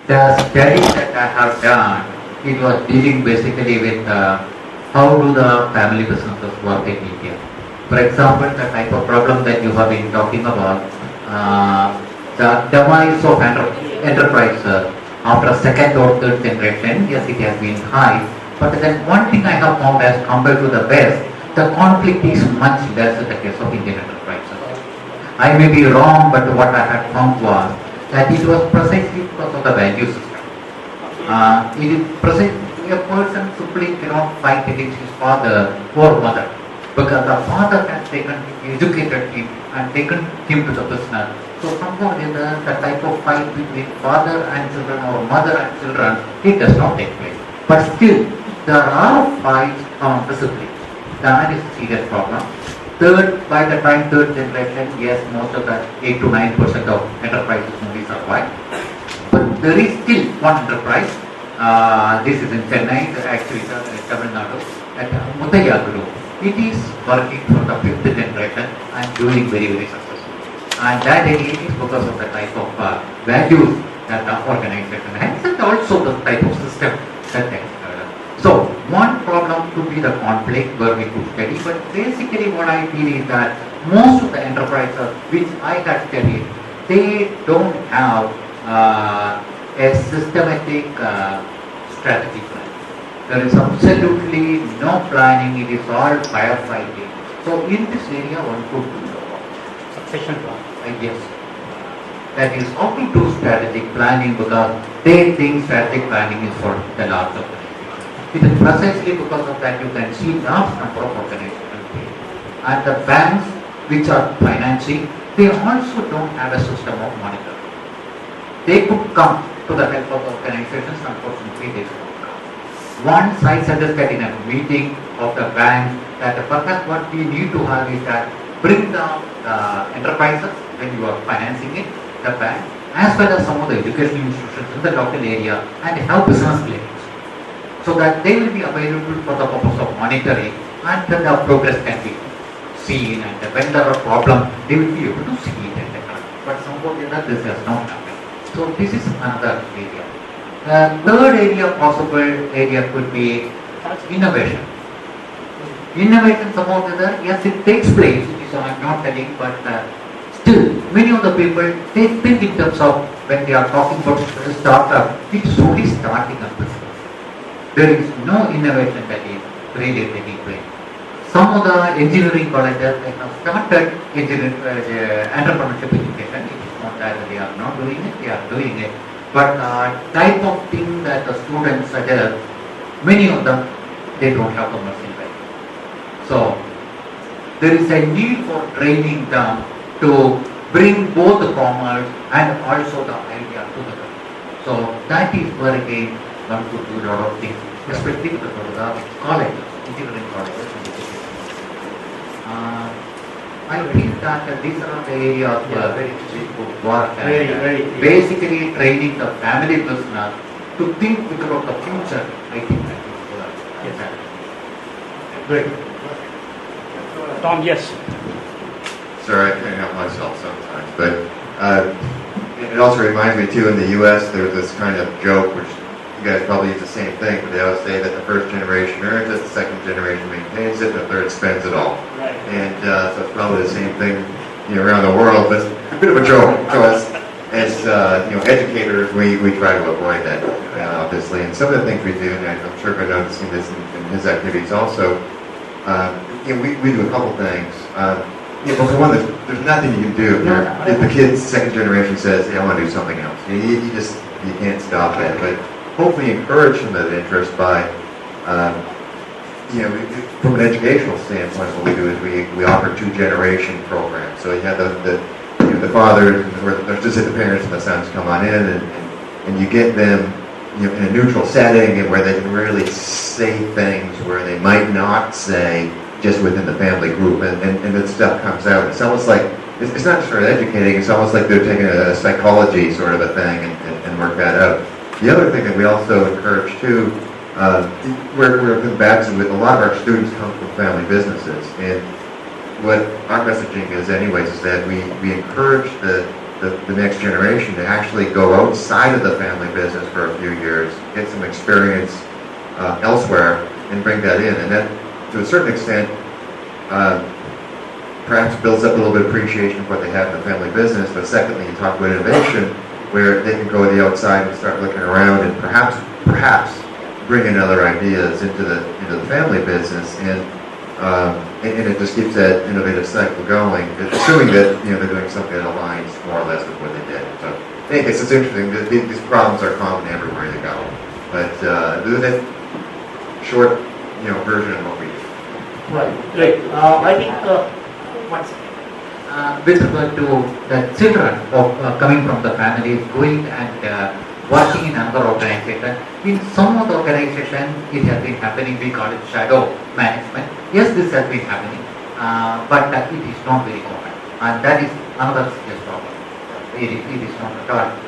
The study that I have done, it was dealing basically with how do the family businesses work in India. For example, the type of problem that you have been talking about, the demise of enterprises after second or third generation, yes, it has been high. But then one thing I have found as compared to the West, the conflict is much less in the case of Indian enterprises. I may be wrong, but what I had found was that it was precisely because of the value system. It is precisely a person simply cannot fight against his father or mother because the father has taken, educated him and taken him to the business. So somehow or other, the type of fight between father and children or mother and children, it does not take place. But still, there are fights on discipline. That is a serious problem. Third, by the time third generation, yes, most of the 8 to 9% of enterprises only survive. But there is still one enterprise. This is in Chennai, actually Tamil Nadu, at Muthaiya Group. It is working for the fifth generation and doing very, very successful. And that again is because of the type of values that the organization has and also the type of system that they have. So, one problem could be the conflict where we could study, but basically what I feel is that most of the enterprises which I have studied, they don't have a systematic strategy plan. There is absolutely no planning, it is all firefighting. So, in this area one could do succession plan. Yes. That is how to do strategic planning because they think strategic planning is for the large organization. It is precisely because of that you can see large number of organizations. And the banks which are financing, they also don't have a system of monitoring. They could come to the help of organizations, unfortunately they don't come. Once I suggested in a meeting of the bank that perhaps what we need to have is that bring down the enterprises when you are financing it, the bank, as well as some of the educational institutions in the local area and have business clinics. So that they will be available for the purpose of monitoring and then the progress can be seen and when there are problems, they will be able to see it and but somehow or other this has not happened. So this is another area. Third area, possible area could be innovation. Innovation somehow or other, yes it takes place, which is I am not telling, but still many of the people, they think in terms of when they are talking about startup, it is only starting a business. There is no innovation that is really taking place. Some of the engineering colleges they have started entrepreneurship education. It is not that they are not doing it, they are doing it. But type of thing that the students suggest, many of them, they don't have commercial value. So, there is a need for training them to bring both the commerce and also the idea together. So, that is where again, one could do a lot of things, especially with the colleges, engineering colleges. I think that these are the areas where very could work and basically training the family business to think about the future. I think that is yes. Great. Tom, yes. Sir, I can't help myself sometimes, but it also reminds me too in the U.S. there's this kind of joke which you guys probably use the same thing, but they always say that the first generation earns it, the second generation maintains it, and the third spends it all. Right. And so it's probably the same thing around the world, but it's a bit of a joke. So as educators, we try to avoid that, obviously. And some of the things we do, and I'm sure you're noticing this in his activities also, we do a couple things. For one, there's nothing you can do if the kid's second generation says, "Hey, I want to do something else." You can't stop that. But hopefully encourage some of that interest by, from an educational standpoint, what we do is we offer 2-generation programs. So you have the father, or just the parents and the sons come on in, and you get them in a neutral setting and where they can really say things where they might not say just within the family group, and that stuff comes out. It's almost like, it's not just sort of educating, it's almost like they're taking a psychology sort of a thing and work that out. The other thing that we also encourage too, we're in Babson with a lot of our students come from family businesses, and what our messaging is anyways is that we encourage the the next generation to actually go outside of the family business for a few years, get some experience elsewhere, and bring that in. And that, to a certain extent, perhaps builds up a little bit of appreciation of what they have in the family business. But secondly, you talk about innovation, where they can go to the outside and start looking around and perhaps bring in other ideas into the family business, and it just keeps that innovative cycle going, assuming that they're doing something that aligns more or less with what they did. So, I think it's interesting that these problems are common everywhere you go. But this is a short, version of what we do. Right. I think, one second. With regard to the children of coming from the families, going and working in another organization. In some of the organizations, it has been happening. We call it shadow management. Yes, this has been happening, but it is not very common, and that is another serious problem. It is not at all.